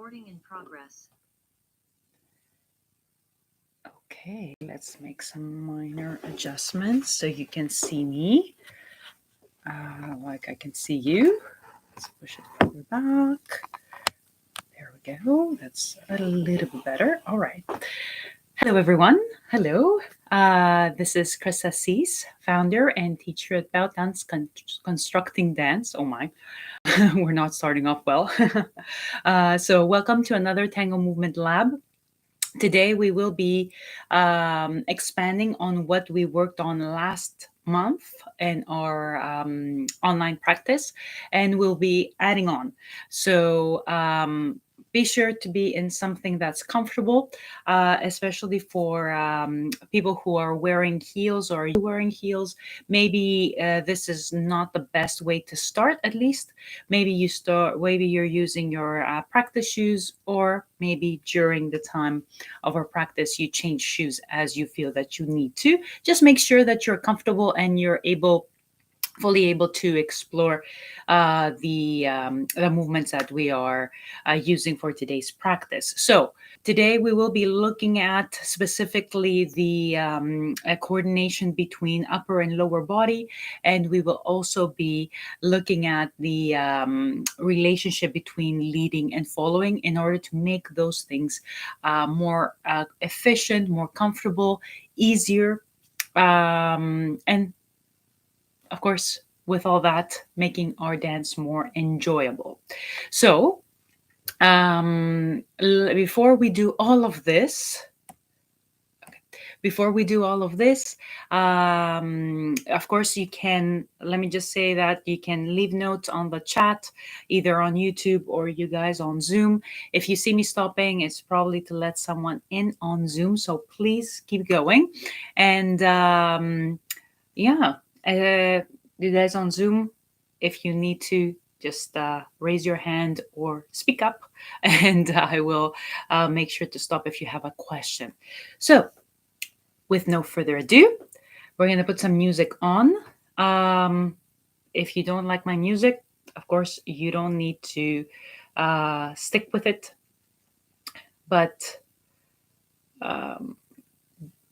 Recording in progress. Okay, let's make some minor adjustments so you can see me. Like I can see you. Let's push it further back. There we go. That's a little bit better. All right. Hello, everyone. Hello. This is Chris Assis, founder and teacher at Bow Dance Constructing Dance. Oh my, we're not starting off well. So, welcome to another Tango Movement Lab. Today, we will be expanding on what we worked on last month in our online practice, and we'll be adding on. So, be sure to be in something that's comfortable, especially for people who are wearing heels or wearing heels. Maybe this is not the best way to start, at least. Maybe you're using your practice shoes, or maybe during the time of our practice, you change shoes as you feel that you need to. Just make sure that you're comfortable and you're fully able to explore the movements that we are using for today's practice. So today we will be looking at specifically the coordination between upper and lower body, and we will also be looking at the relationship between leading and following in order to make those things more efficient, more comfortable, easier, and of course, with all that, making our dance more enjoyable. So, before we do all of this, of course, you can, let me just say that you can leave notes on the chat, either on YouTube or you guys on Zoom. If you see me stopping, it's probably to let someone in on Zoom. So please keep going. And yeah. You guys on Zoom, if you need to, just raise your hand or speak up, and I will make sure to stop if you have a question. So, with no further ado, we're going to put some music on. If you don't like my music, of course, you don't need to stick with it. But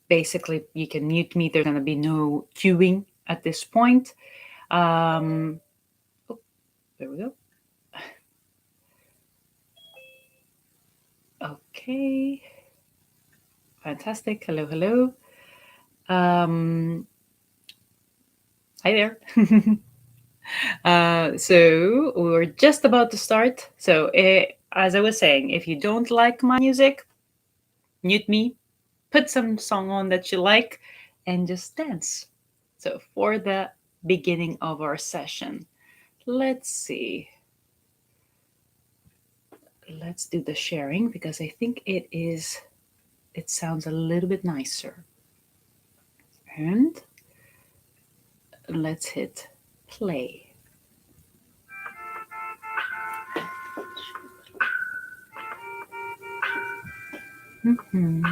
basically, you can mute me. There's going to be no cueing at this point. Oh, there we go. Okay. Fantastic. Hello, hello. Hi there. So we're just about to start. So as I was saying, if you don't like my music, mute me, put some song on that you like, and just dance. So for the beginning of our session, let's see. Let's do the sharing because I think it sounds a little bit nicer. And let's hit play. Mm-hmm.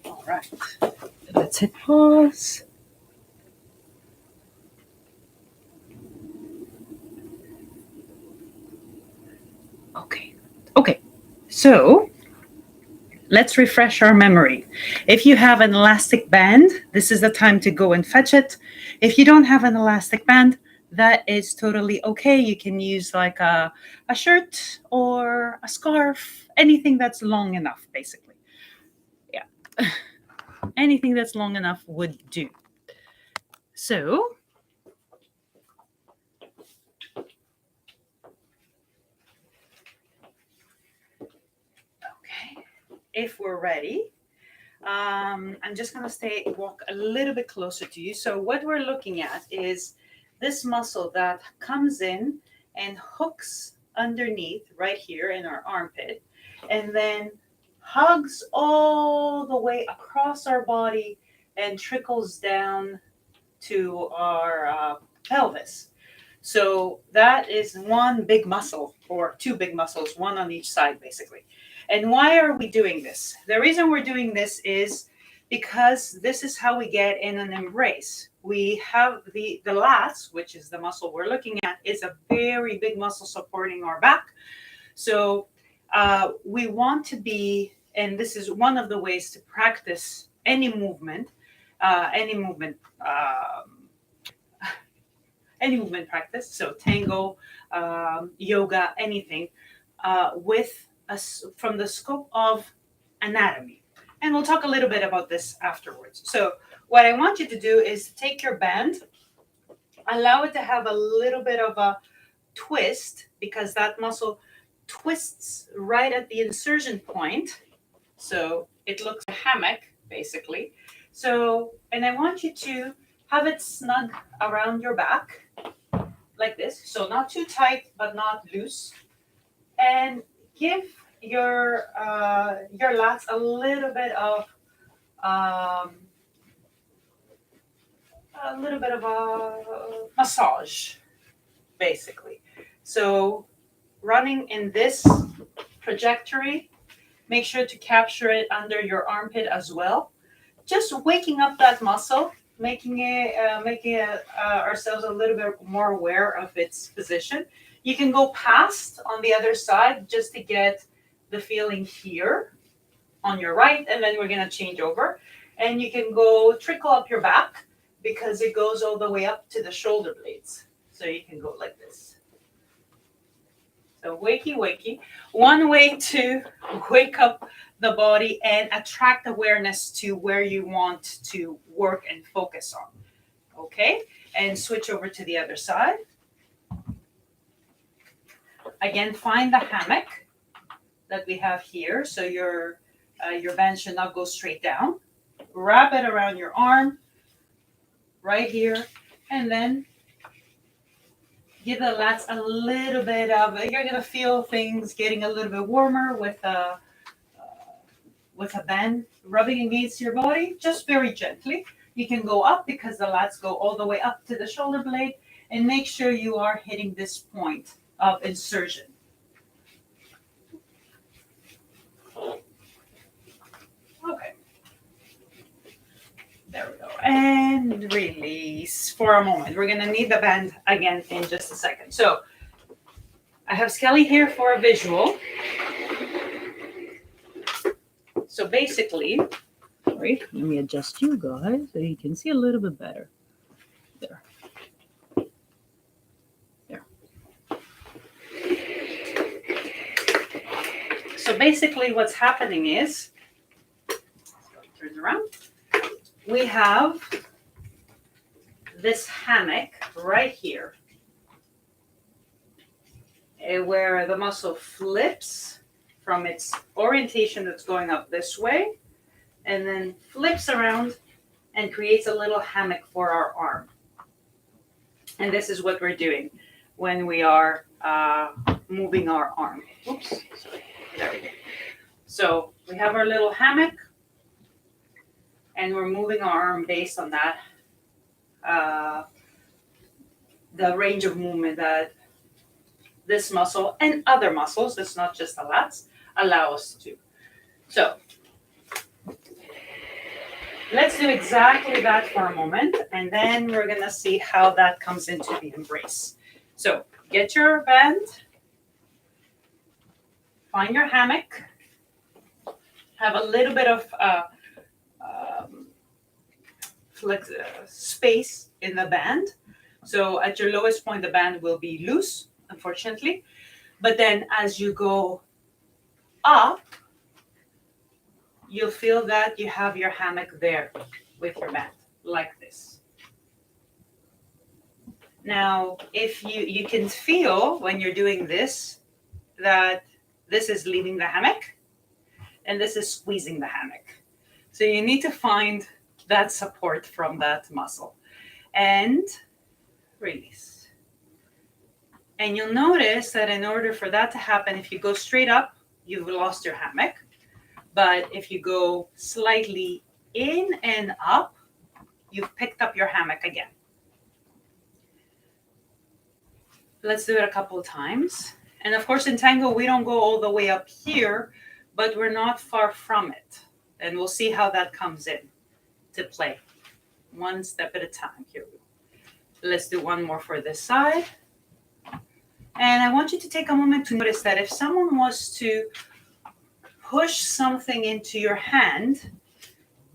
All right. Let's hit pause. Okay. Okay. So let's refresh our memory. If you have an elastic band, this is the time to go and fetch it. If you don't have an elastic band, that is totally okay. You can use like a shirt or a scarf, anything that's long enough, basically. Yeah. Anything that's long enough would do. So, okay, if we're ready, I'm just going to walk a little bit closer to you. So what we're looking at is this muscle that comes in and hooks underneath right here in our armpit, and then hugs all the way across our body and trickles down to our pelvis. So that is one big muscle, or two big muscles, one on each side, basically. And why are we doing this? The reason we're doing this is because this is how we get in an embrace. We have the lats, which is the muscle we're looking at, is a very big muscle supporting our back. So we want to be, and this is one of the ways to practice any movement, any movement. Any movement practice, so tango, yoga, anything, from the scope of anatomy. And we'll talk a little bit about this afterwards. So what I want you to do is take your band, allow it to have a little bit of a twist, because that muscle twists right at the insertion point. So it looks like a hammock, basically. So, and I want you to have it snug around your back like this. So not too tight, but not loose. And give your lats um, a little bit of a massage, basically. So running in this trajectory, make sure to capture it under your armpit as well. Just waking up that muscle, making it ourselves a little bit more aware of its position. You can go past on the other side just to get the feeling here on your right, and then we're going to change over. And you can go trickle up your back because it goes all the way up to the shoulder blades. So you can go like this. So wakey, wakey. One way to wake up the body and attract awareness to where you want to work and focus on. Okay? And switch over to the other side. Again, find the hammock that we have here. So your band should not go straight down. Wrap it around your arm right here. And then give the lats a little bit of, you're going to feel things getting a little bit warmer with a band rubbing against your body, just very gently. You can go up because the lats go all the way up to the shoulder blade, and make sure you are hitting this point of insertion. Okay. There we go. And release for a moment. We're going to need the band again in just a second. So I have Skelly here for a visual. So basically, sorry, let me adjust you guys so you can see a little bit better. There. There. So basically what's happening is, turn around, we have this hammock right here where the muscle flips from its orientation that's going up this way and then flips around and creates a little hammock for our arm. And this is what we're doing when we are moving our arm. Oops, sorry. There we go. So we have our little hammock and we're moving our arm based on that, the range of movement that this muscle and other muscles, it's not just the lats, allow us to. So let's do exactly that for a moment, and then we're going to see how that comes into the embrace. So get your band, find your hammock, have a little bit of space in the band. So at your lowest point, the band will be loose, unfortunately. But then as you go up, you'll feel that you have your hammock there with your band, like this. Now, if you can feel when you're doing this, that this is leaving the hammock and this is squeezing the hammock. So you need to find that support from that muscle and release. And you'll notice that in order for that to happen, if you go straight up, you've lost your hammock. But if you go slightly in and up, you've picked up your hammock again. Let's do it a couple of times. And of course, in Tango, we don't go all the way up here, but we're not far from it. And we'll see how that comes in to play. One step at a time. Here we go. Let's do one more for this side. And I want you to take a moment to notice that if someone was to push something into your hand,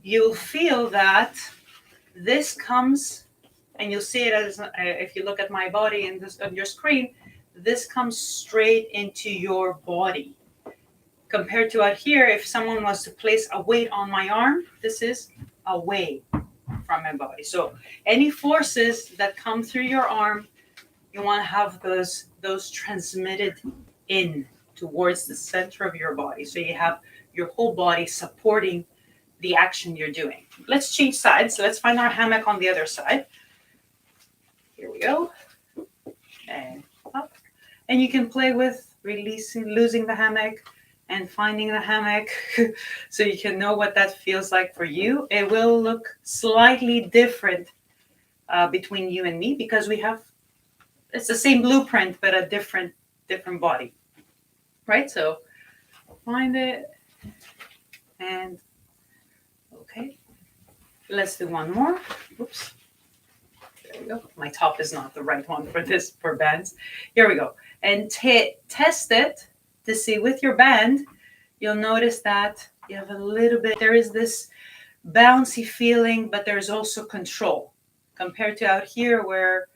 you'll feel that this comes, and you'll see it as, if you look at my body and this on your screen, this comes straight into your body. Compared to out here, if someone was to place a weight on my arm, this is away from my body. So any forces that come through your arm, you want to have those transmitted in towards the center of your body. So you have your whole body supporting the action you're doing. Let's change sides. Let's find our hammock on the other side. Here we go. And up. And you can play with releasing, losing the hammock and finding the hammock so you can know what that feels like for you. It will look slightly different between you and me because it's the same blueprint, but a different body. Right? So find it and okay. Let's do one more. Oops. There we go. My top is not the right one for bands. Here we go. And test it to see with your band. You'll notice that you have a little bit, there is this bouncy feeling, but there's also control compared to out here where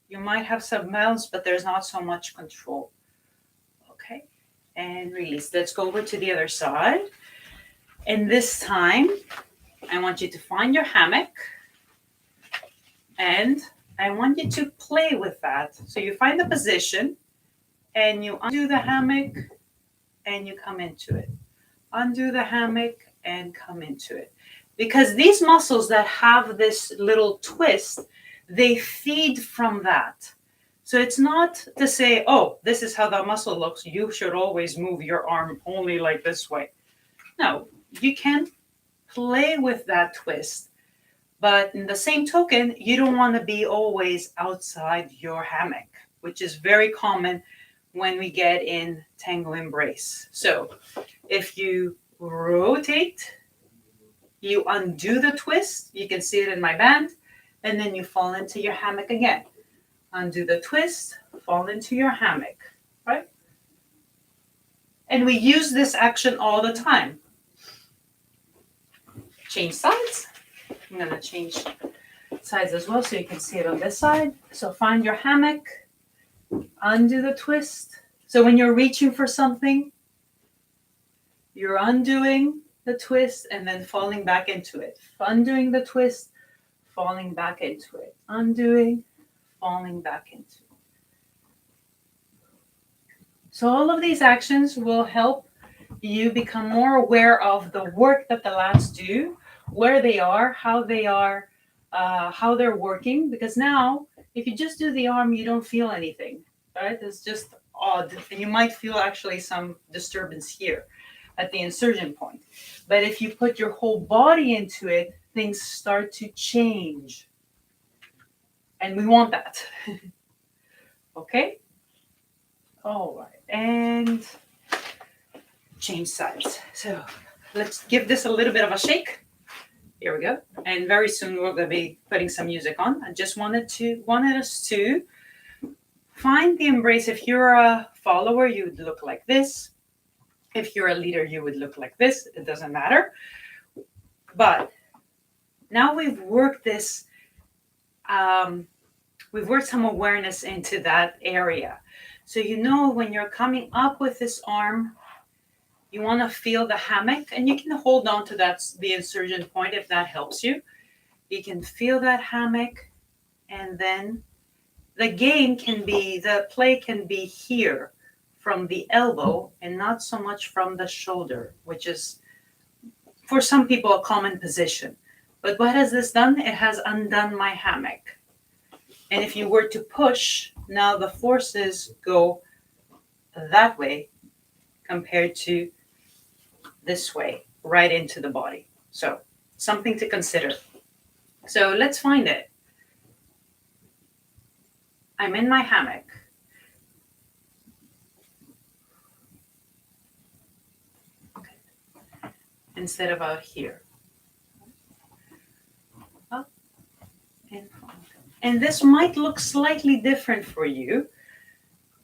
you might have some bounce, but there's not so much control. Okay. And release. Let's go over to the other side. And this time, I want you to find your hammock. And I want you to play with that. So you find the position and you undo the hammock and you come into it. Undo the hammock and come into it. Because these muscles that have this little twist, they feed from that. So it's not to say, oh, this is how the muscle looks. You should always move your arm only like this way. No, you can play with that twist. But in the same token, you don't want to be always outside your hammock, which is very common when we get in tango embrace. So if you rotate, you undo the twist, you can see it in my band, and then you fall into your hammock again. Undo the twist, fall into your hammock, right? And we use this action all the time. Change sides. I'm going to change sides as well so you can see it on this side. So find your hammock, undo the twist. So when you're reaching for something, you're undoing the twist and then falling back into it. Undoing the twist, falling back into it. Undoing, falling back into it. So all of these actions will help you become more aware of the work that the lats do, where they are, how they're working. Because now, if you just do the arm, you don't feel anything, right? It's just odd, and you might feel actually some disturbance here at the insertion point. But if you put your whole body into it, things start to change, and we want that. Okay. All right, and change sides. So let's give this a little bit of a shake. Here we go. And very soon we're going to be putting some music on. I just wanted us to find the embrace. If you're a follower, you would look like this. If you're a leader, you would look like this. It doesn't matter. But now we've worked this, we've worked some awareness into that area. So you know when you're coming up with this arm, you want to feel the hammock, and you can hold on to the insertion point if that helps you. You can feel that hammock, and then the play can be here from the elbow and not so much from the shoulder, which is for some people a common position. But what has this done? It has undone my hammock. And if you were to push, now the forces go that way compared to this way, right into the body. So something to consider. So let's find it. I'm in my hammock. Okay. Instead of out here. Up and front. And this might look slightly different for you,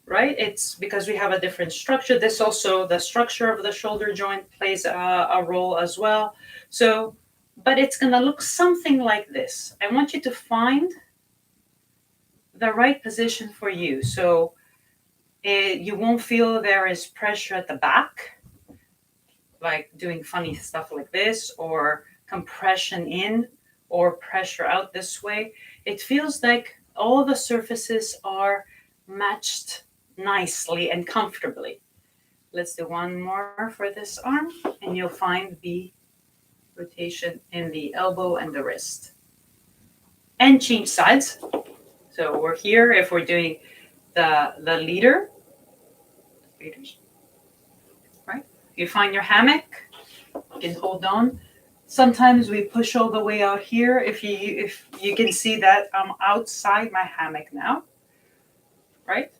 right? It's because we have a different structure. This also, the structure of the shoulder joint plays a role as well. So, but it's going to look something like this. I want you to find the right position for you. So you won't feel there is pressure at the back, like doing funny stuff like this, or compression in or pressure out this way. It feels like all the surfaces are matched nicely and comfortably. Let's do one more for this arm, and you'll find the rotation in the elbow and the wrist. And change sides. So we're here if we're doing the leaders, right? You find your hammock, you can hold on. Sometimes we push all the way out here. If you can see that I'm outside my hammock now, right?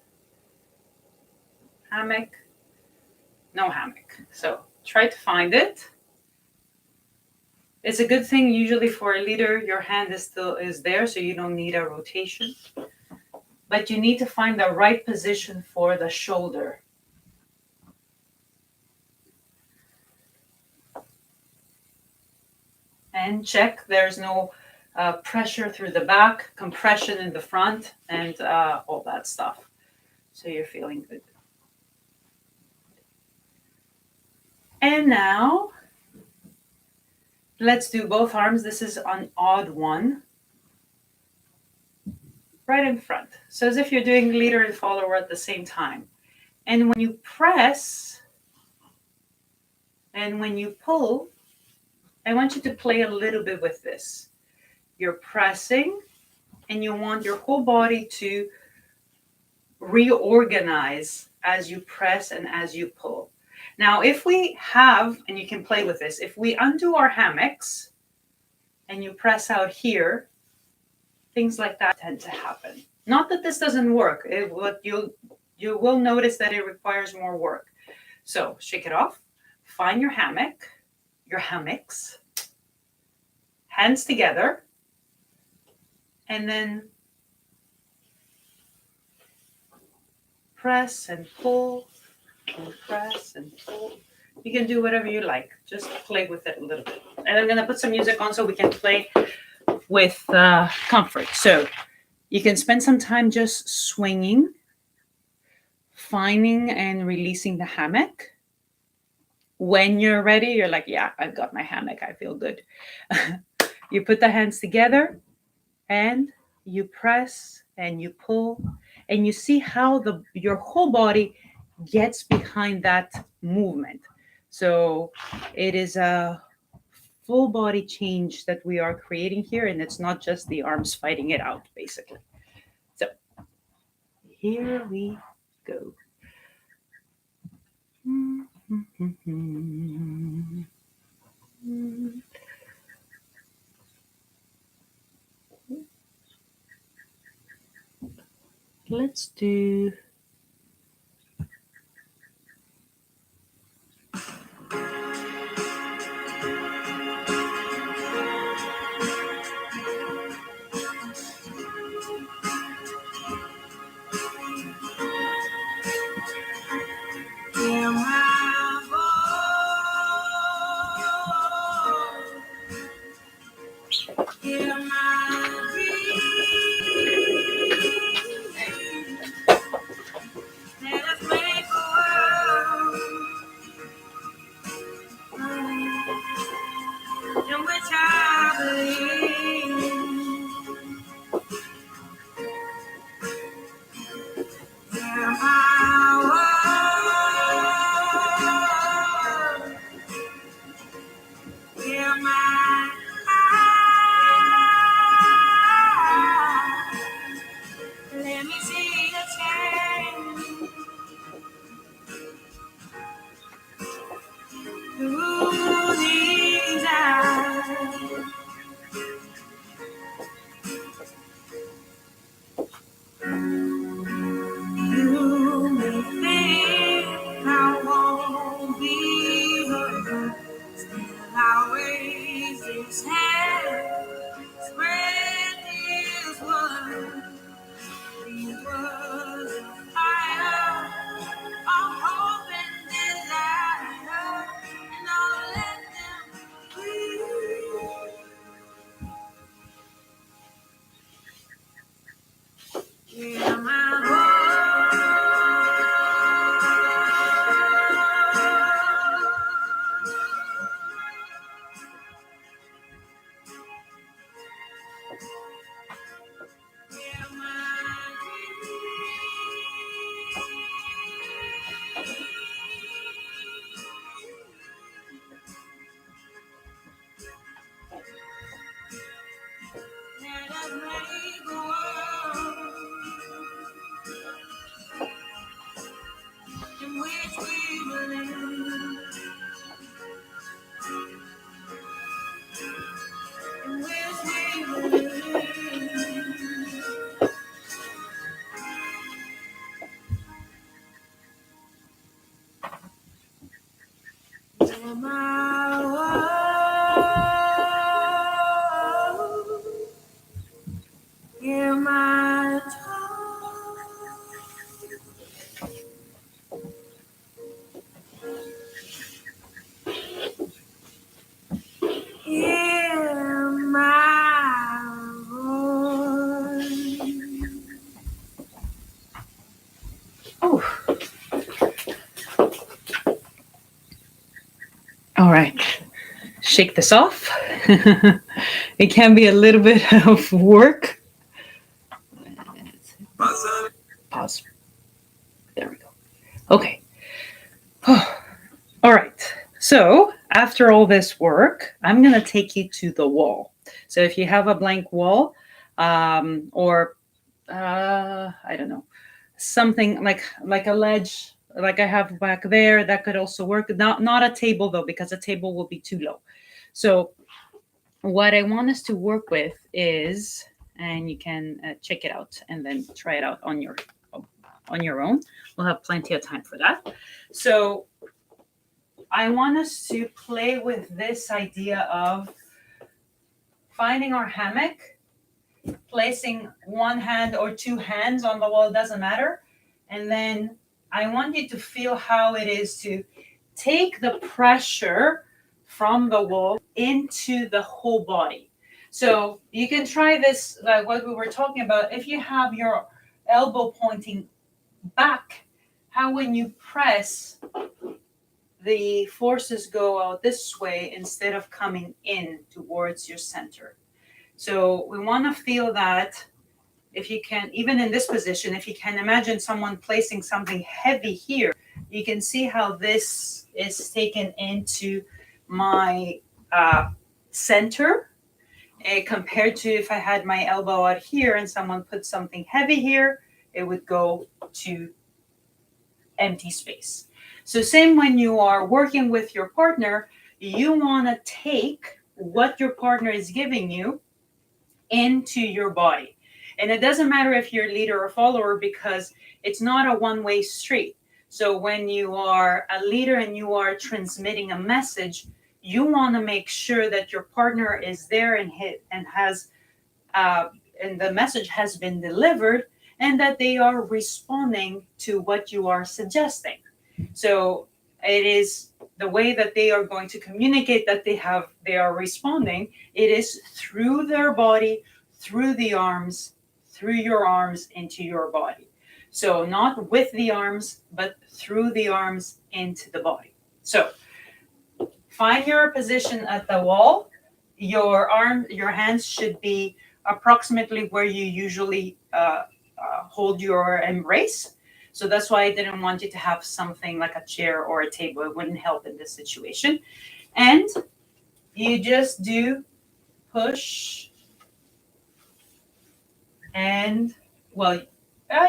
Hammock, no hammock. So try to find it. It's a good thing usually for a leader, your hand is there, so you don't need a rotation. But you need to find the right position for the shoulder. And check there's no pressure through the back, compression in the front, and all that stuff. So you're feeling good. And now, let's do both arms. This is an odd one. Right in front. So as if you're doing leader and follower at the same time. And when you press and when you pull, I want you to play a little bit with this. You're pressing and you want your whole body to reorganize as you press and as you pull. Now, if we have, and you can play with this, if we undo our hammocks and you press out here, things like that tend to happen. Not that this doesn't work. You will notice that it requires more work. So shake it off. Find your hammock, your hammocks, hands together, and then press and pull, and press and pull. You can do whatever you like. Just play with it a little bit. And I'm going to put some music on so we can play with comfort. So you can spend some time just swinging, finding and releasing the hammock. When you're ready, you're like, yeah, I've got my hammock. I feel good. You put the hands together and you press and you pull and you see how your whole body gets behind that movement. So it is a full body change that we are creating here, and it's not just the arms fighting it out, basically. So here we go. Let's do all right. Shake this off. It can be a little bit of work. Pause. There we go. Okay. All right. So after all this work, I'm going to take you to the wall. So if you have a blank wall, or I don't know, something like a ledge like I have back there, that could also work. Not a table though, because a table will be too low. So what I want us to work with is, and you can check it out and then try it out on your own. We'll have plenty of time for that. So I want us to play with this idea of finding our hammock, placing one hand or two hands on the wall, doesn't matter. And then I want you to feel how it is to take the pressure from the wall into the whole body. So you can try this, like what we were talking about. If you have your elbow pointing back, how when you press, the forces go out this way instead of coming in towards your center. So we want to feel that. If you can, even in this position, if you can imagine someone placing something heavy here, you can see how this is taken into my center, compared to if I had my elbow out here and someone put something heavy here, it would go to empty space. So same when you are working with your partner, you want to take what your partner is giving you into your body. And it doesn't matter if you're a leader or follower, because it's not a one-way street. So when you are a leader and you are transmitting a message, you want to make sure that your partner is there and has and the message has been delivered, and that they are responding to what you are suggesting. So it is the way that they are going to communicate that they are responding. It is through their body, through the arms, through your arms into your body. So not with the arms, but through the arms into the body. So find your position at the wall. Your hands should be approximately where you usually hold your embrace. So that's why I didn't want you to have something like a chair or a table. It wouldn't help in this situation. And you just do push and, well,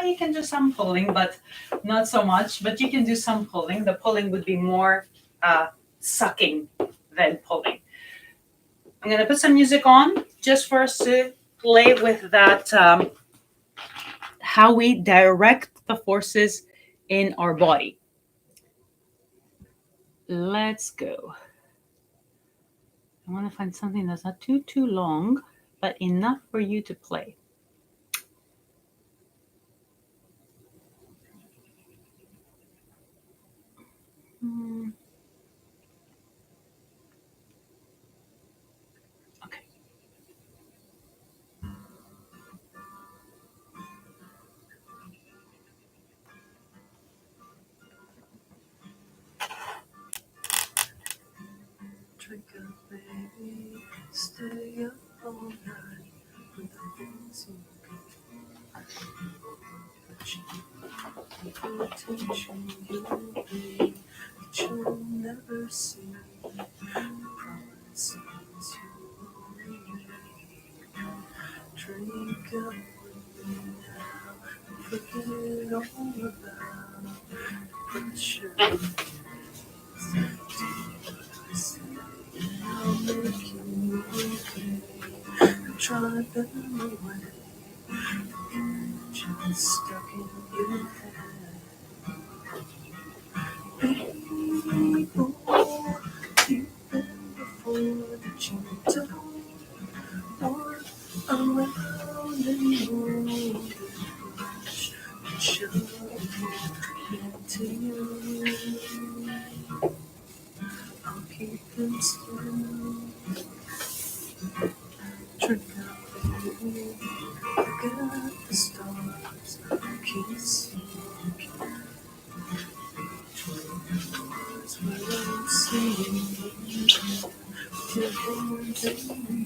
you can do some pulling, but not so much. But you can do some pulling. The pulling would be more sucking than pulling. I'm going to put some music on just for us to play with that, how we direct the forces in our body. Let's go. I want to find something that's not too long, but enough for you to play. Okay. Drink up, baby, stay up all night with the things you can. Attention you'll be, but you'll never see. Promises you only make. Drink up with me now and forget all about pressure. I'll make you okay. Try them away. Just stuck in your head. People you've been before that you don't want around anymore. Rush and shove into you. I'll keep them still. Drink up, baby. Look at the stars. Kiss you. Words without saying. Your hands in me.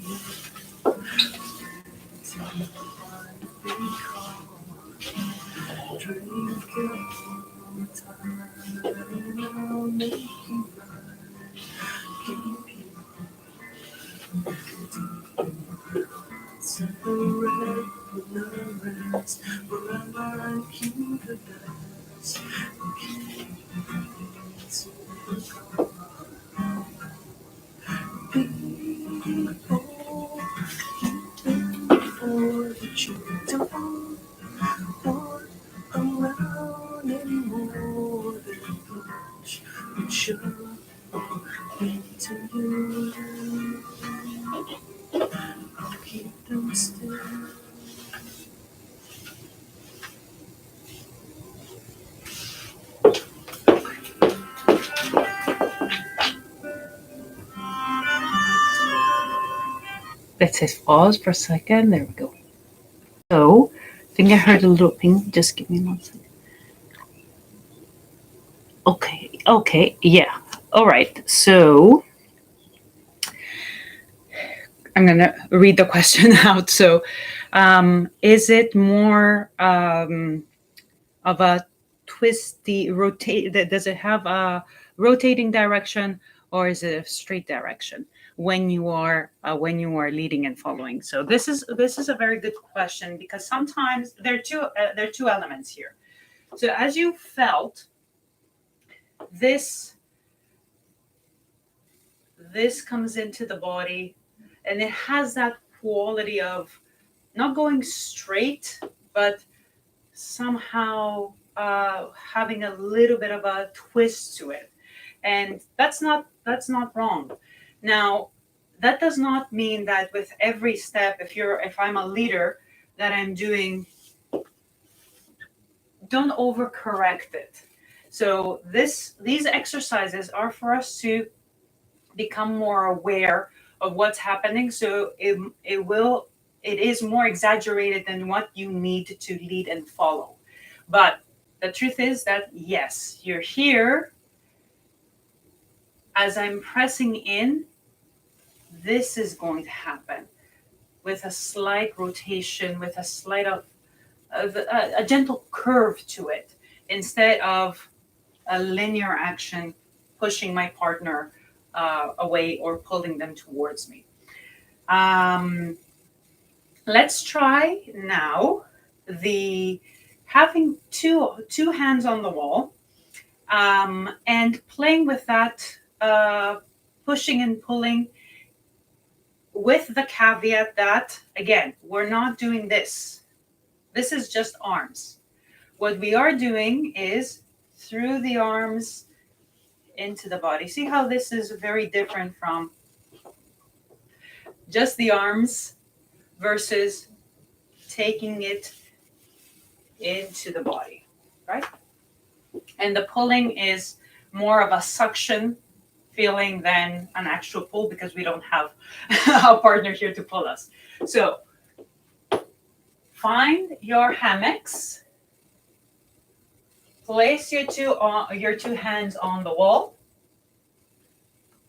Till I become. Drink up one more time. And I'll make you right. Keep you. Separate with no rest, wherever I keep the dance. that you don't want around anymore than push, but you're into you. I'll keep them still. Let's hit pause for a second. There we go. So, I think I heard a little ping. Just give me 1 second. Okay, yeah. All right. So, I'm going to read the question out. So, is it more of a twisty rotate? Does it have a rotating direction, or is it a straight direction when you are leading and following? So this is a very good question, because sometimes there are two elements here. So as you felt, this comes into the body, and it has that quality of not going straight, but somehow having a little bit of a twist to it, and that's not wrong. Now, that does not mean that with every step, if I'm a leader, that I'm doing, don't overcorrect it. So these exercises are for us to become more aware of what's happening. So it is more exaggerated than what you need to lead and follow. But the truth is that yes, you're here. As I'm pressing in, this is going to happen with a slight rotation, with a slight of a gentle curve to it, instead of a linear action pushing my partner away or pulling them towards me. Let's try now the having two hands on the wall, and playing with that, pushing and pulling, with the caveat that, again, we're not doing this. This is just arms. What we are doing is through the arms into the body. See how this is very different from just the arms versus taking it into the body, right? And the pulling is more of a suction feeling than an actual pull, because we don't have a partner here to pull us. So find your hammocks, place your two hands on the wall,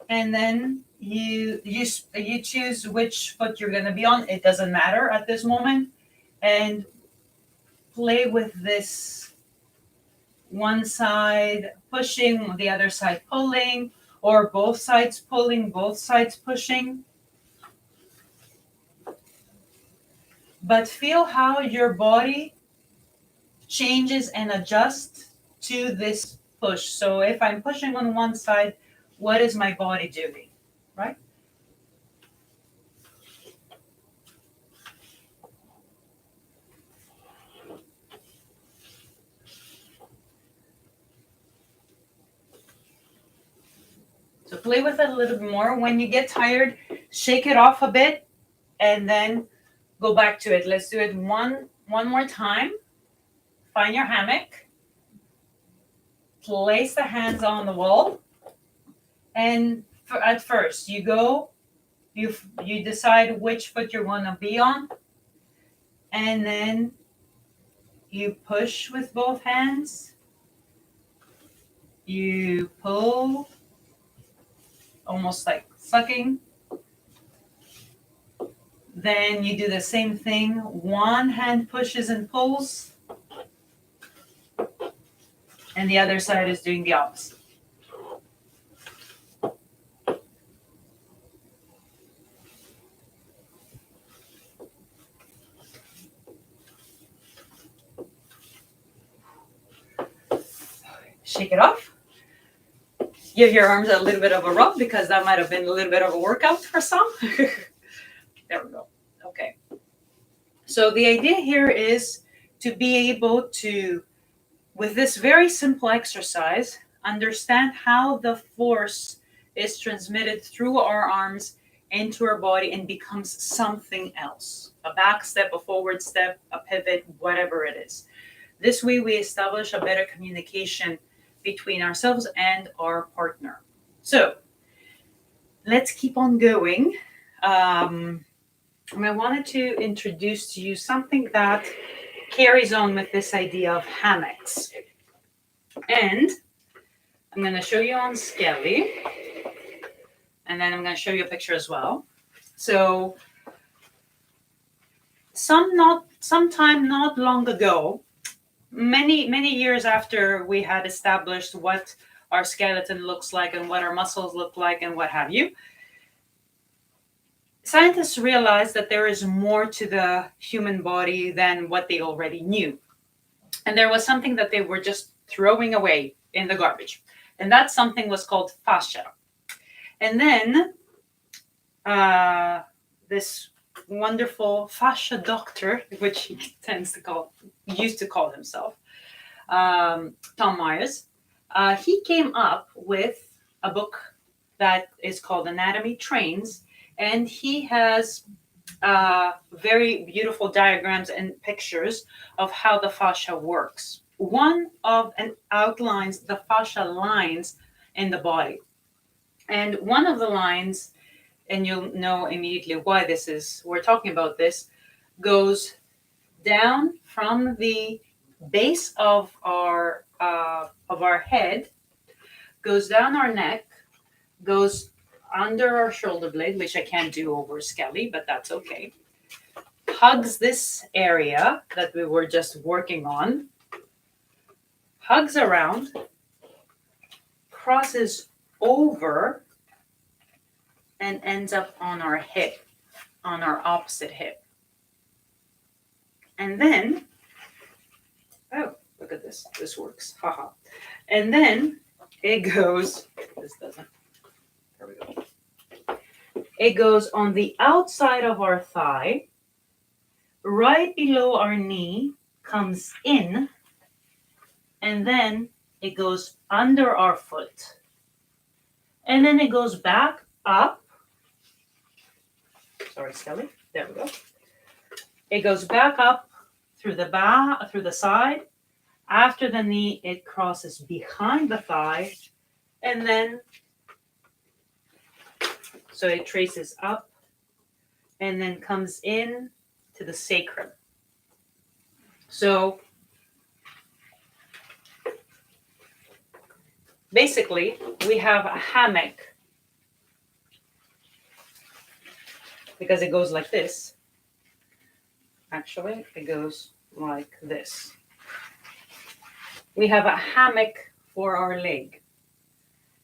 and then you choose which foot you're going to be on. It doesn't matter at this moment, and play with this, one side pushing, the other side pulling, or both sides pulling, both sides pushing. But feel how your body changes and adjusts to this push. So if I'm pushing on one side, what is my body doing, right? So play with it a little bit more. When you get tired, shake it off a bit and then go back to it. Let's do it one more time. Find your hammock. Place the hands on the wall. And at first, you decide which foot you're going to be on. And then you push with both hands. You pull, almost like sucking. Then you do the same thing. One hand pushes and pulls, and the other side is doing the opposite. Shake it off. Give your arms a little bit of a rub, because that might have been a little bit of a workout for some. There we go. Okay. So the idea here is to be able to, with this very simple exercise, understand how the force is transmitted through our arms into our body and becomes something else, a back step, a forward step, a pivot, whatever it is. This way, we establish a better communication between ourselves and our partner. So, let's keep on going. I wanted to introduce to you something that carries on with this idea of hammocks. And I'm going to show you on Skelly, and then I'm going to show you a picture as well. So, sometime not long ago, many years after we had established what our skeleton looks like and what our muscles look like and what have you, scientists realized that there is more to the human body than what they already knew. And there was something that they were just throwing away in the garbage. And that something was called fascia. And then this wonderful fascia doctor, which he used to call himself, Tom Myers, he came up with a book that is called Anatomy Trains, and he has very beautiful diagrams and pictures of how the fascia works. One of and outlines the fascia lines in the body, and one of the lines, and you'll know immediately why we're talking about this, goes down from the base of our head, goes down our neck, goes under our shoulder blade, which I can't do over Skelly, but that's okay. Hugs this area that we were just working on, hugs around, crosses over, and ends up on our hip, on our opposite hip. And then, oh, look at this. This works. Haha. And then it goes, this doesn't. There we go. It goes on the outside of our thigh, right below our knee, comes in, and then it goes under our foot. And then it goes back up. Sorry, Skelly. There we go. It goes back up through the side. After the knee, it crosses behind the thigh, and then so it traces up and then comes in to the sacrum. So basically, we have a hammock because it goes like this. Actually, it goes like this. We have a hammock for our leg.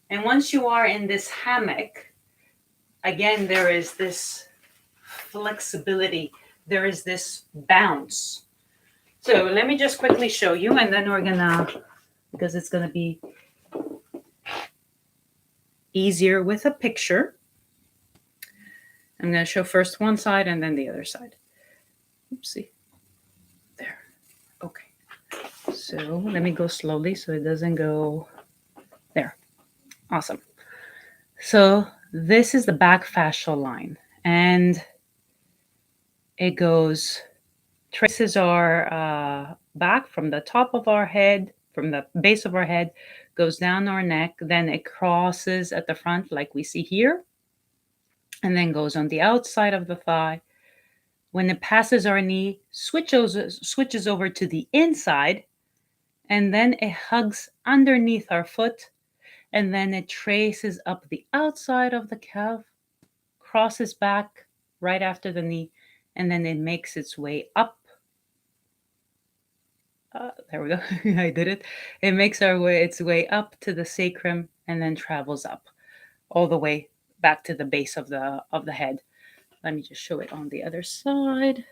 And once you are in this hammock, again, there is this flexibility. There is this bounce. So let me just quickly show you, and then we're gonna, because it's gonna be easier with a picture. I'm gonna show first one side and then the other side. Oopsie. There. Okay. So let me go slowly so it doesn't go there. Awesome. So this is the back fascial line, and it goes, traces our back from the top of our head, from the base of our head, goes down our neck, then it crosses at the front like we see here, and then goes on the outside of the thigh. When it passes our knee, switches over to the inside, and then it hugs underneath our foot, and then it traces up the outside of the calf, crosses back right after the knee, and then it makes its way up. There we go. I did it. It makes its way up to the sacrum and then travels up all the way back to the base of the head. Let me just show it on the other side.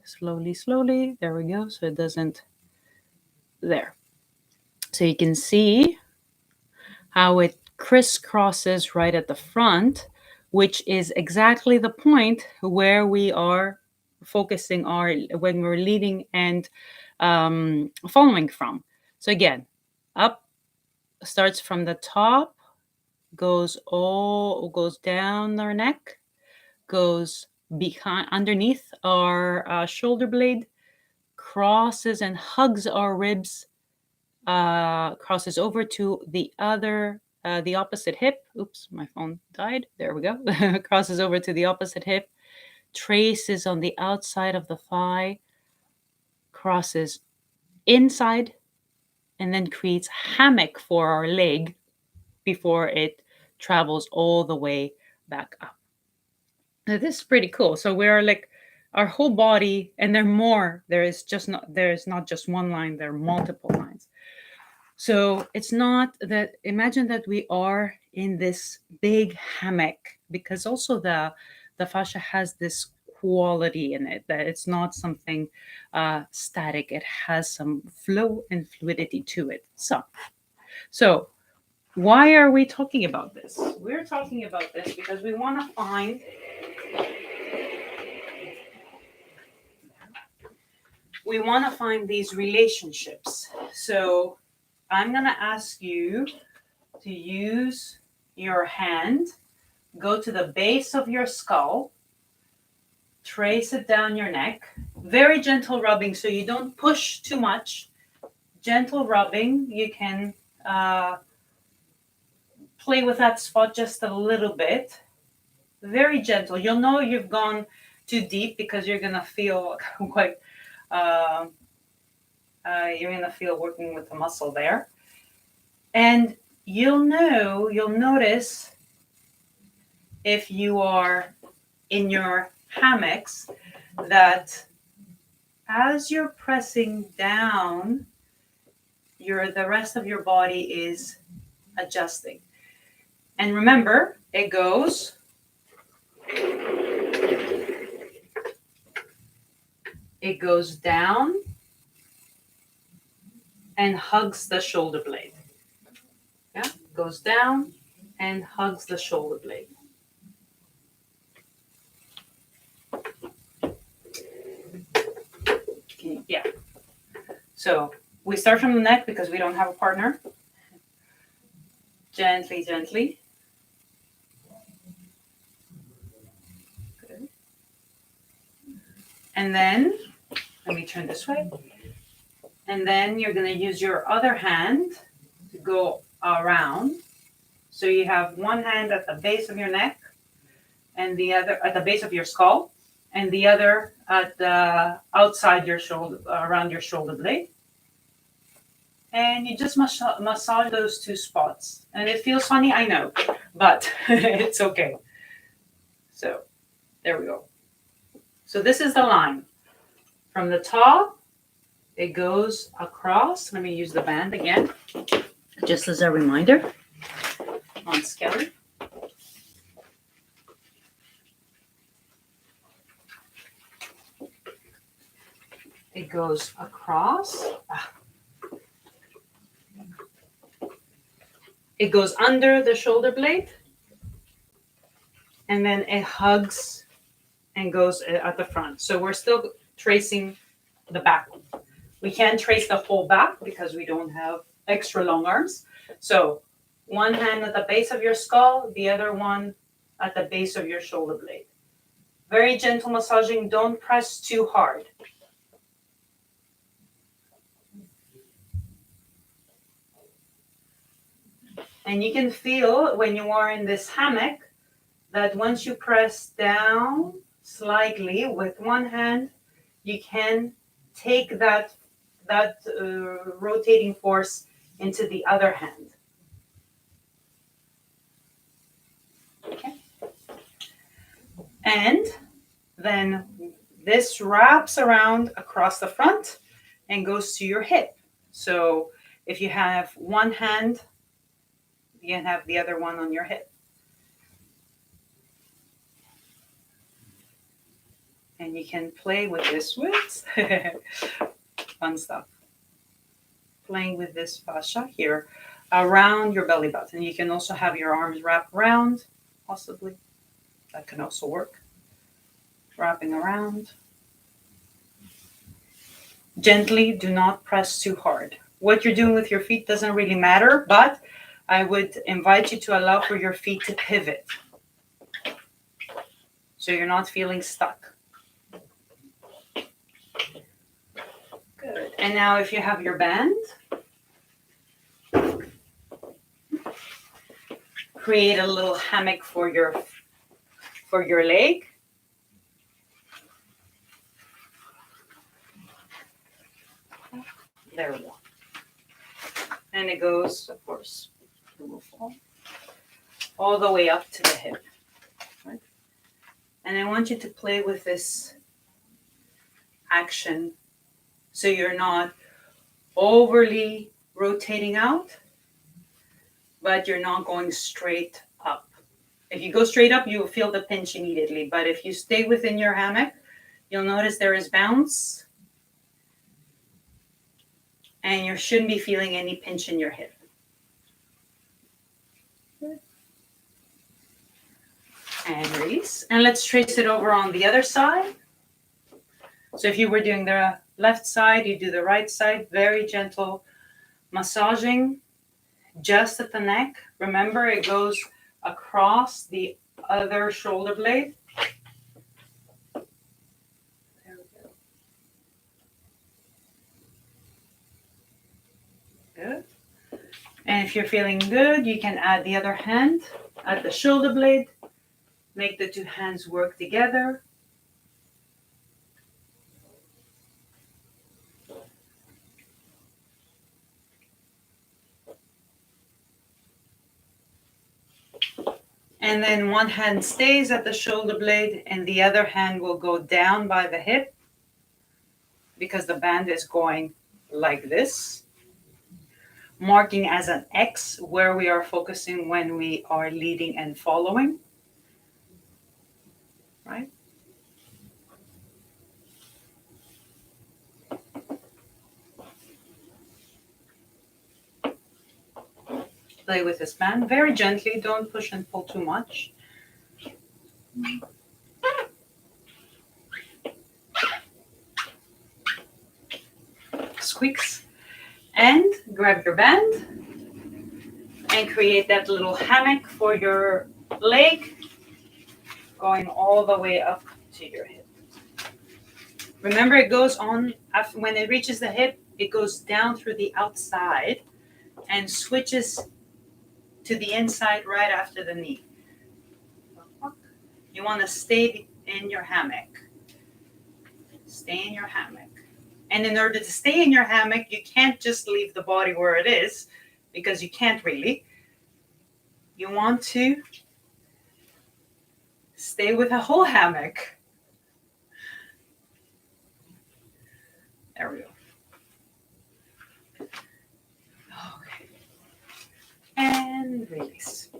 Slowly. There we go. So it doesn't. There. So you can see how it crisscrosses right at the front, which is exactly the point where we are focusing our when we're leading and following from. So again, up starts from the top, goes down our neck, goes behind underneath our shoulder blade, crosses and hugs our ribs, crosses over to the opposite hip. Oops, my phone died. There we go. Crosses over to the opposite hip, traces on the outside of the thigh, crosses inside, and then creates hammock for our leg before it travels all the way back up. Now, this is pretty cool. So we are like our whole body, and there are more. There is not just one line, there are multiple lines. So it's not that, imagine that we are in this big hammock, because also the fascia has this quality in it, that it's not something static. It has some flow and fluidity to it. So why are we talking about this? We're talking about this because we want to find these relationships. So I'm going to ask you to use your hand, go to the base of your skull, trace it down your neck, very gentle rubbing, so you don't push too much. Gentle rubbing. You can play with that spot just a little bit. Very gentle. You'll know you've gone too deep because you're going to feel quite you're going to feel working with the muscle there. And you'll notice if you are in your hammocks that as you're pressing down, the rest of your body is adjusting. And remember, it goes down and hugs the shoulder blade. Yeah, goes down and hugs the shoulder blade. Yeah. So we start from the neck because we don't have a partner. Gently, gently. Good. And then, let me turn this way. And then you're going to use your other hand to go around. So you have one hand at the base of your neck and the other at the base of your skull, and the other at the outside your shoulder, around your shoulder blade. And you just massage those two spots. And it feels funny, I know, but it's okay. So there we go. So this is the line. From the top, it goes across. Let me use the band again, just as a reminder on Skelly. It goes across. It goes under the shoulder blade. And then it hugs and goes at the front. So we're still tracing the back. We can't trace the whole back because we don't have extra long arms. So one hand at the base of your skull, the other one at the base of your shoulder blade. Very gentle massaging. Don't press too hard. And you can feel when you are in this hammock that once you press down slightly with one hand, you can take that rotating force into the other hand. Okay. And then this wraps around across the front and goes to your hip. So if you have one hand, you can have the other one on your hip. And you can play with this with fun stuff. Playing with this fascia here around your belly button. You can also have your arms wrap around, possibly. That can also work. Wrapping around. Gently, do not press too hard. What you're doing with your feet doesn't really matter, but I would invite you to allow for your feet to pivot so you're not feeling stuck. Good. And now if you have your band, create a little hammock for your leg. There we go. And it goes, of course, it will fall all the way up to the hip. Right? And I want you to play with this action so you're not overly rotating out, but you're not going straight up. If you go straight up, you will feel the pinch immediately. But if you stay within your hammock, you'll notice there is bounce, and you shouldn't be feeling any pinch in your hip. And release. And let's trace it over on the other side. So if you were doing the left side, you do the right side. Very gentle massaging just at the neck. Remember, it goes across the other shoulder blade. There we go. Good. And if you're feeling good, you can add the other hand at the shoulder blade. Make the two hands work together. And then one hand stays at the shoulder blade and the other hand will go down by the hip because the band is going like this, marking as an X where we are focusing when we are leading and following. Right? Play with this band very gently. Don't push and pull too much. Squeaks. And grab your band and create that little hammock for your leg going all the way up to your hip. Remember, it goes on, after, when it reaches the hip, it goes down through the outside and switches to the inside right after the knee. You want to stay in your hammock. Stay in your hammock. And in order to stay in your hammock, you can't just leave the body where it is because you can't really. You want to stay with a whole hammock. There we go. Okay. And release.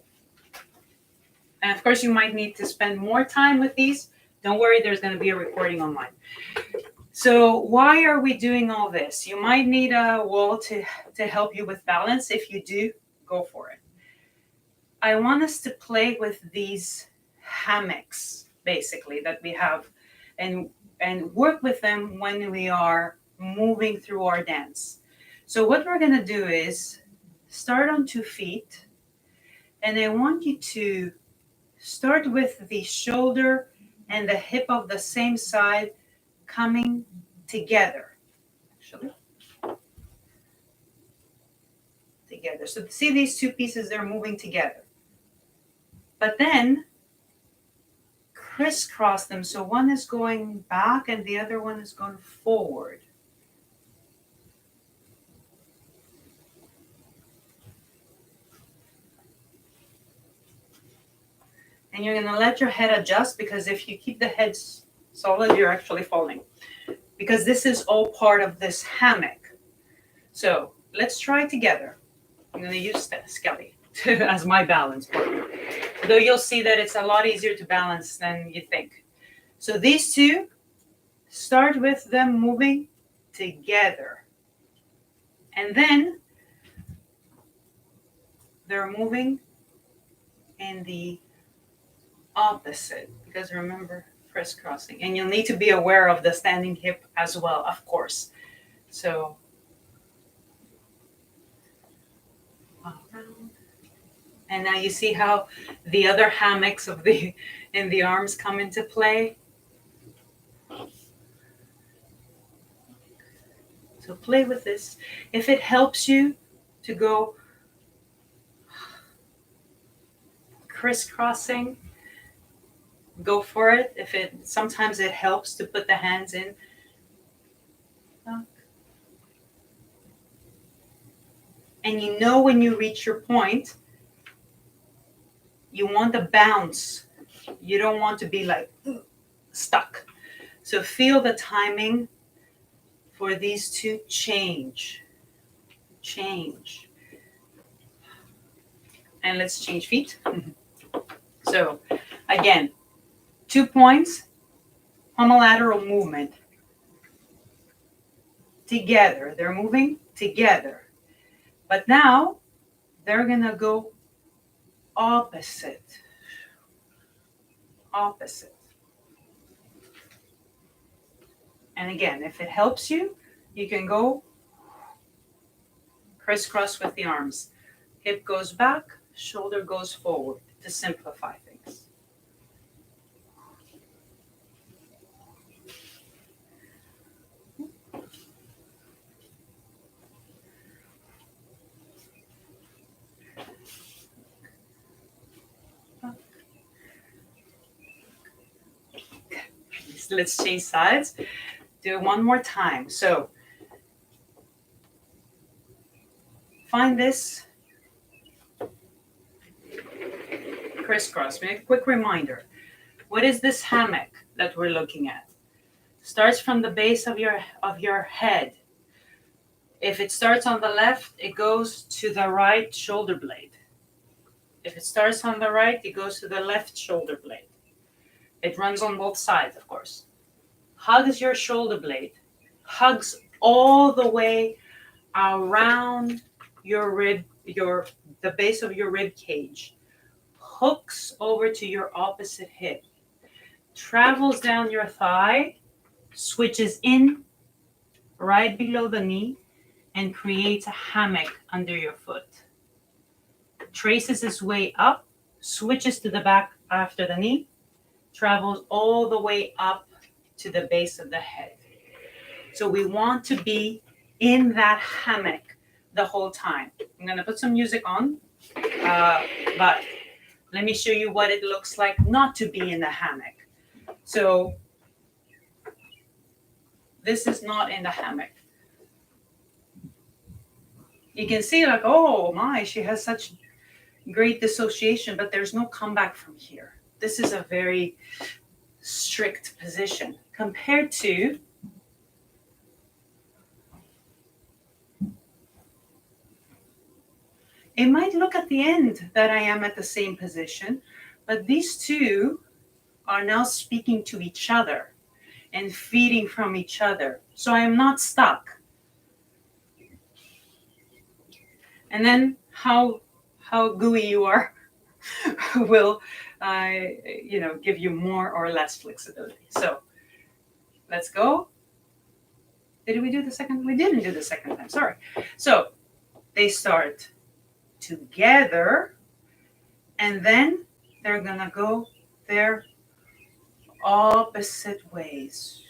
And of course, you might need to spend more time with these. Don't worry, there's going to be a recording online. So why are we doing all this? You might need a wall to help you with balance. If you do, go for it. I want us to play with these hammocks, basically, that we have and work with them when we are moving through our dance. So what we're going to do is start on 2 feet. And I want you to start with the shoulder and the hip of the same side coming together. Actually, together. So see these 2 pieces, they're moving together. But then crisscross them. So one is going back and the other one is going forward. And you're going to let your head adjust because if you keep the head solid, you're actually falling. Because this is all part of this hammock. So let's try together. I'm going to use Skelly as my balance partner. Though you'll see that it's a lot easier to balance than you think. So these two, start with them moving together. And then they're moving in the opposite. Because remember, crisscrossing. And you'll need to be aware of the standing hip as well, of course. So and now you see how the other hammocks of the in the arms come into play. So play with this. If it helps you to go crisscrossing, go for it. If it sometimes it helps to put the hands in. And you know when you reach your point, you want to bounce. You don't want to be like stuck. So feel the timing for these two change. Change. And let's change feet. So again, 2 points, homolateral movement. Together. They're moving together. But now they're going to go opposite. Opposite. And again, if it helps you, you can go crisscross with the arms. Hip goes back, shoulder goes forward to simplify things. Let's change sides. Do it one more time. So find this crisscross. Make a quick reminder. What is this hammock that we're looking at? Starts from the base of your head. If it starts on the left, it goes to the right shoulder blade. If it starts on the right, it goes to the left shoulder blade. It runs on both sides, of course. Hugs your shoulder blade. Hugs all the way around your rib, the base of your rib cage. Hooks over to your opposite hip. Travels down your thigh, switches in right below the knee, and creates a hammock under your foot. Traces its way up, switches to the back after the knee, travels all the way up to the base of the head. So we want to be in that hammock the whole time. I'm going to put some music on, but let me show you what it looks like not to be in the hammock. So this is not in the hammock. You can see like, oh my, she has such great dissociation, but there's no comeback from here. This is a very strict position compared to it might look at the end that I am at the same position, but these two are now speaking to each other and feeding from each other. So I am not stuck. And then how gooey you are will give you more or less flexibility. So let's go. Did we do the second? We didn't do the second time, sorry. So they start together and then they're gonna go their opposite ways.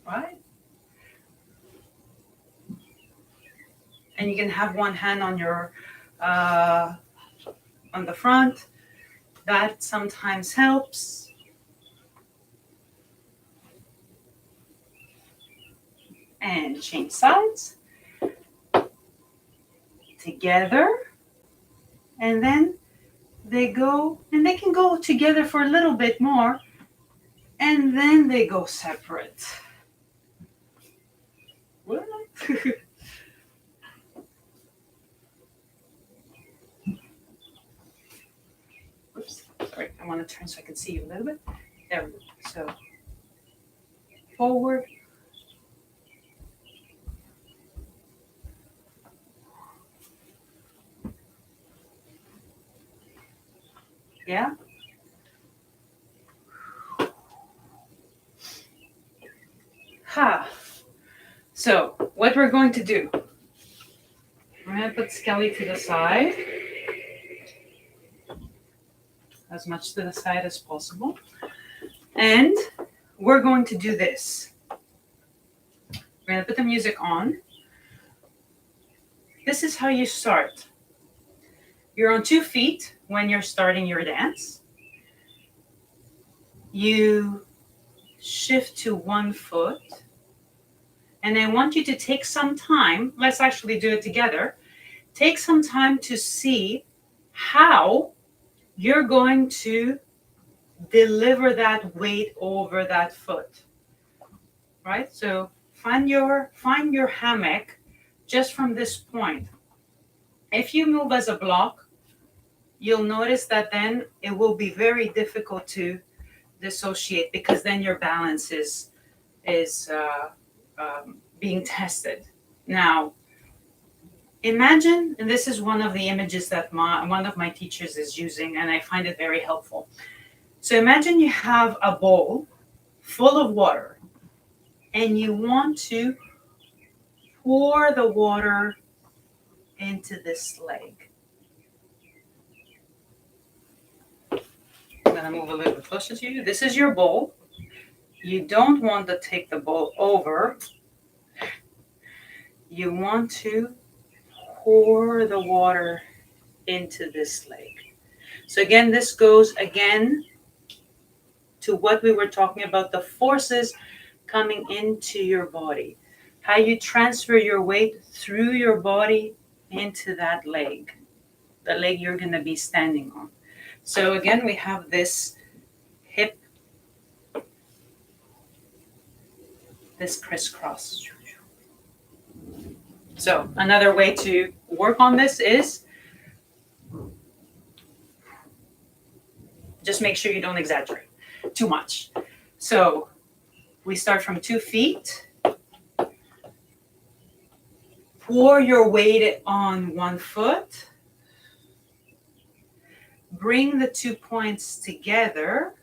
Right? And you can have one hand on your on the front. That sometimes helps. And change sides. Together. And then they go, and they can go together for a little bit more. And then they go separate. What? Oops, sorry, I want to turn so I can see you a little bit. There we go. So forward. Yeah. So what we're going to do, we're going to put Skelly to the side, as much to the side as possible. And we're going to do this. We're going to put the music on. This is how you start. You're on 2 feet when you're starting your dance. You shift to 1 foot. And I want you to take some time. Let's actually do it together. Take some time to see how you're going to deliver that weight over that foot. Right? So find your hammock just from this point. If you move as a block, you'll notice that then it will be very difficult to dissociate, because then your balance is being tested. Now, imagine, and this is one of the images that one of my teachers is using, and I find it very helpful. So imagine you have a bowl full of water, and you want to pour the water into this leg. I'm going to move a little bit closer to you. This is your bowl. You don't want to take the bowl over. You want to pour the water into this leg. So again, this goes again to what we were talking about, the forces coming into your body. How you transfer your weight through your body into that leg, the leg you're going to be standing on. So again, we have this hip, this crisscross. So another way to work on this is just make sure you don't exaggerate too much. So we start from 2 feet. Pour your weight on 1 foot. Bring the 2 points together.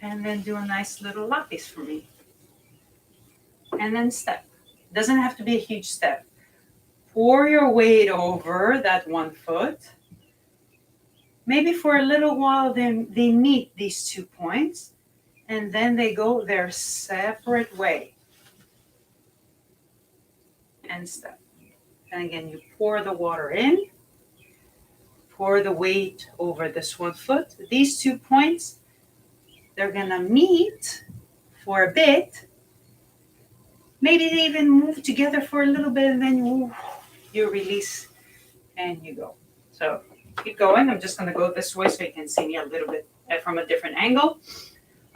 And then do a nice little lapis for me. And then step. Doesn't have to be a huge step. Pour your weight over that 1 foot. Maybe for a little while they meet these 2 points, and then they go their separate way. And step. And again, you pour the water in. Pour the weight over this 1 foot. These 2 points, they're going to meet for a bit. Maybe they even move together for a little bit, and then you release and you go. So keep going. I'm just going to go this way so you can see me a little bit from a different angle.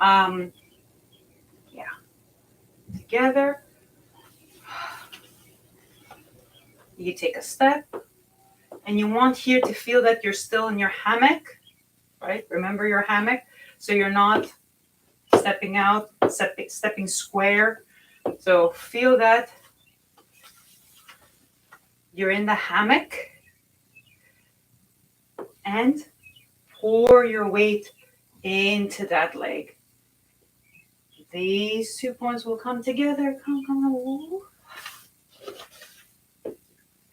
Yeah. Together. You take a step. And you want here to feel that you're still in your hammock. Right? Remember your hammock. So you're not stepping out, stepping square. So feel that you're in the hammock, and pour your weight into that leg. These 2 points will come together, come,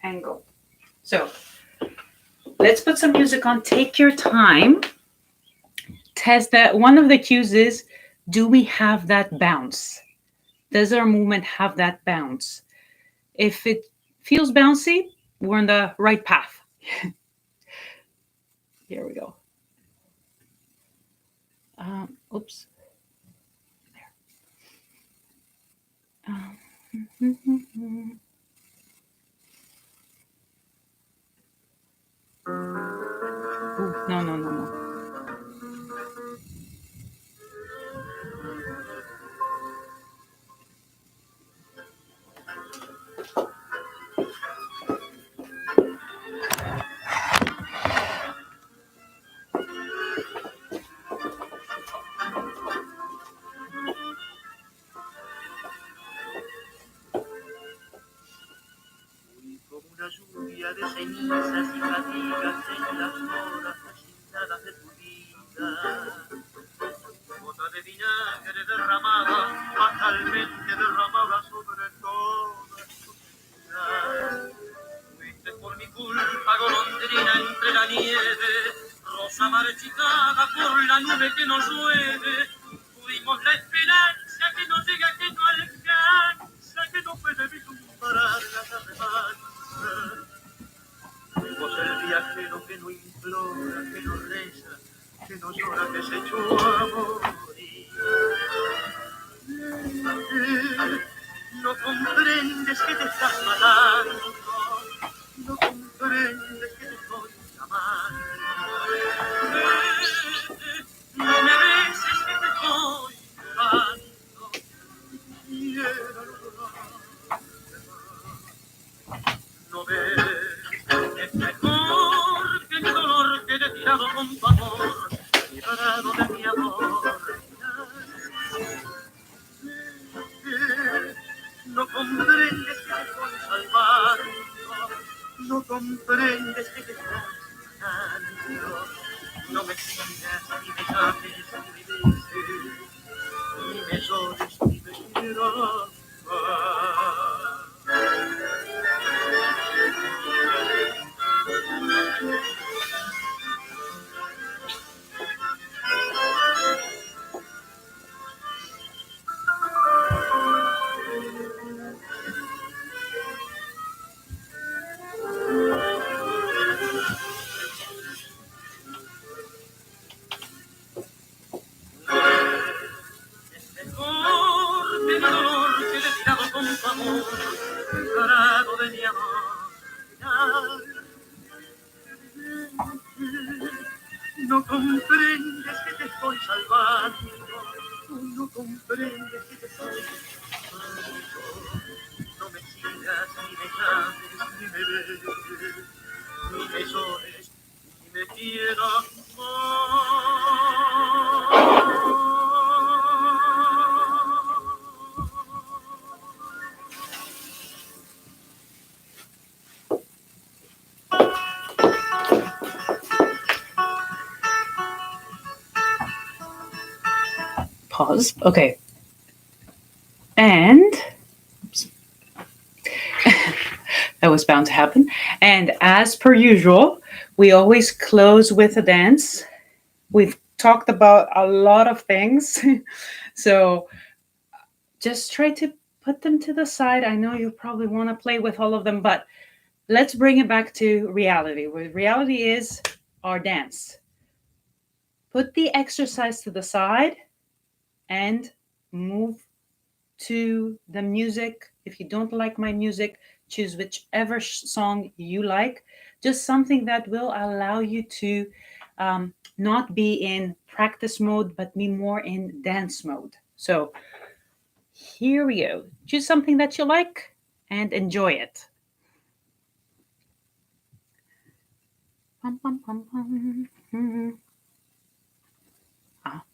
and go. So let's put some music on. Take your time. Test that. One of the cues is, do we have that bounce? Does our movement have that bounce? If it feels bouncy, we're on the right path. Here we go. Oops. There. No. Una lluvia de cenizas y fatigas en las horas agitadas de tu vida. Gota de vinagre derramada rosa marchitada por la nube que nos llueve, tuvimos la esperanza que no llega, que no alcanza, que no puede vislumbrar la remansa. Fuimos el viajero que no implora, que no reza, que no llora, que se echó a morir. No comprendes que te estás matando, no comprendes que te estoy llamando. No me beses que te estoy llorando, quiero llorar. No ves, es mejor que mi dolor quede tirado con tu amor, librado de mi amor. No comprendes que te estoy salvando, no comprendes que te estoy sanando. No me sigas, ni me llames, ni me beses, ni me llores, ni me quieras más. Mejor que mi dolor quede tirado con tu amor, parado de mi amor. No comprendes que te estoy salvando, no comprendes que te estoy salvando. No me sigas, ni me llames, ni me beses, ni me llores, ni me quieras Pause. Okay. And oops. That was bound to happen. And as per usual, we always close with a dance. We've talked about a lot of things. So just try to put them to the side. I know you probably want to play with all of them, but let's bring it back to reality. Where reality is our dance. Put the exercise to the side and move to the music. If you don't like my music, choose whichever song you like. Just something that will allow you to not be in practice mode, but be more in dance mode. So here we go. Choose something that you like and enjoy it. Pum, pum, pum, pum. Mm-hmm. Ah.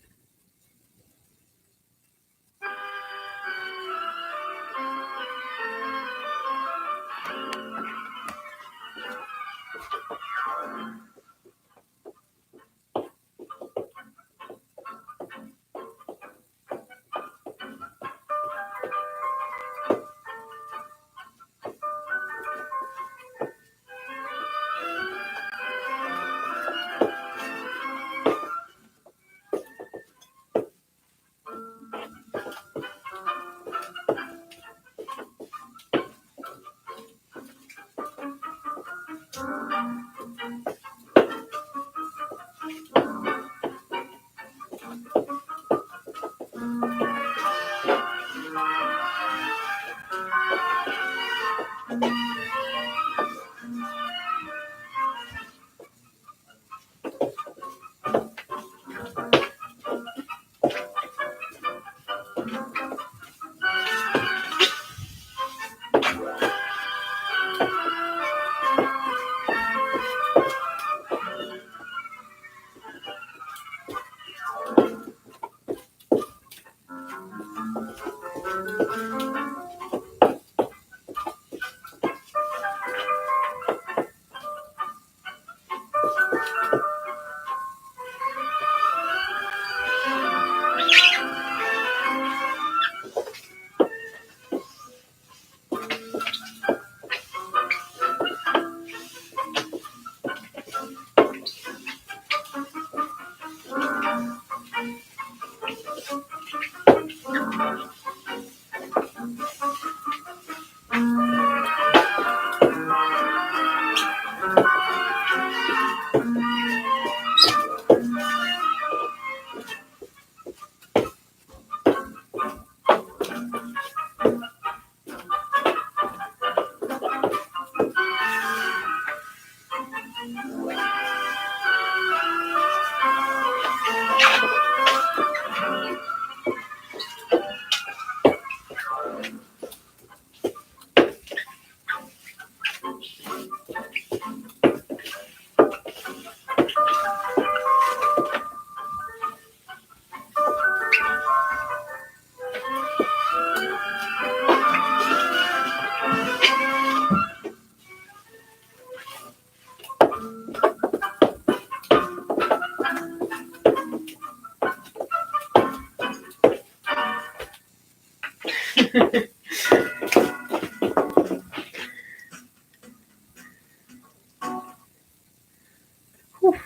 Whew.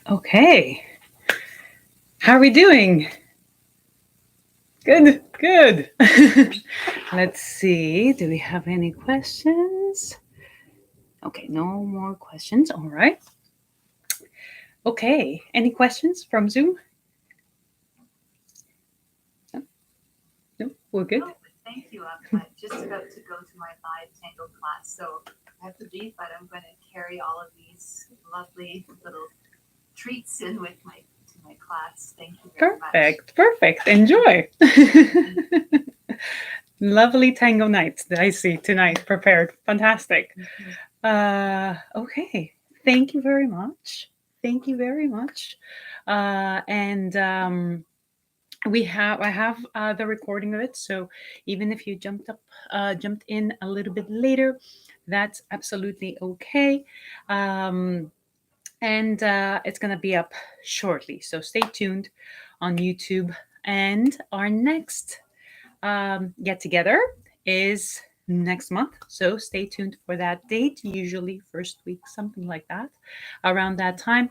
Okay. How are we doing? Good, good. Let's see. Do we have any questions? Okay, no more questions. All right. Okay. Any questions from Zoom? No, no, we're good. Oh, thank you. I'm just about to go to my live tango class, so I have to leave, but I'm going to carry all of these lovely little treats in with my to my class. Thank you very much. Perfect, perfect. Enjoy. Lovely tango night that I see tonight prepared. Fantastic. Okay. Thank you very much. Thank you very much. And I have the recording of it. So even if you jumped in a little bit later, that's absolutely okay. And it's gonna be up shortly. So stay tuned on YouTube. And our next get together is next month. So stay tuned for that date, usually first week, something like that, around that time.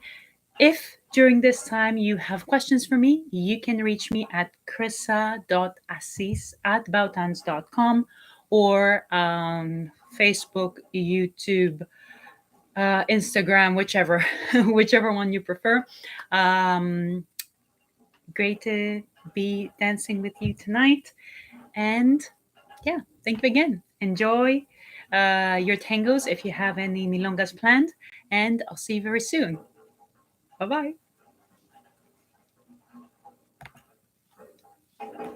If during this time you have questions for me, you can reach me at krissa.assis@bautans.com or Facebook, YouTube, Instagram, whichever, whichever one you prefer. Great to be dancing with you tonight. And yeah, thank you again. Enjoy your tangos if you have any milongas planned. And I'll see you very soon. Bye bye.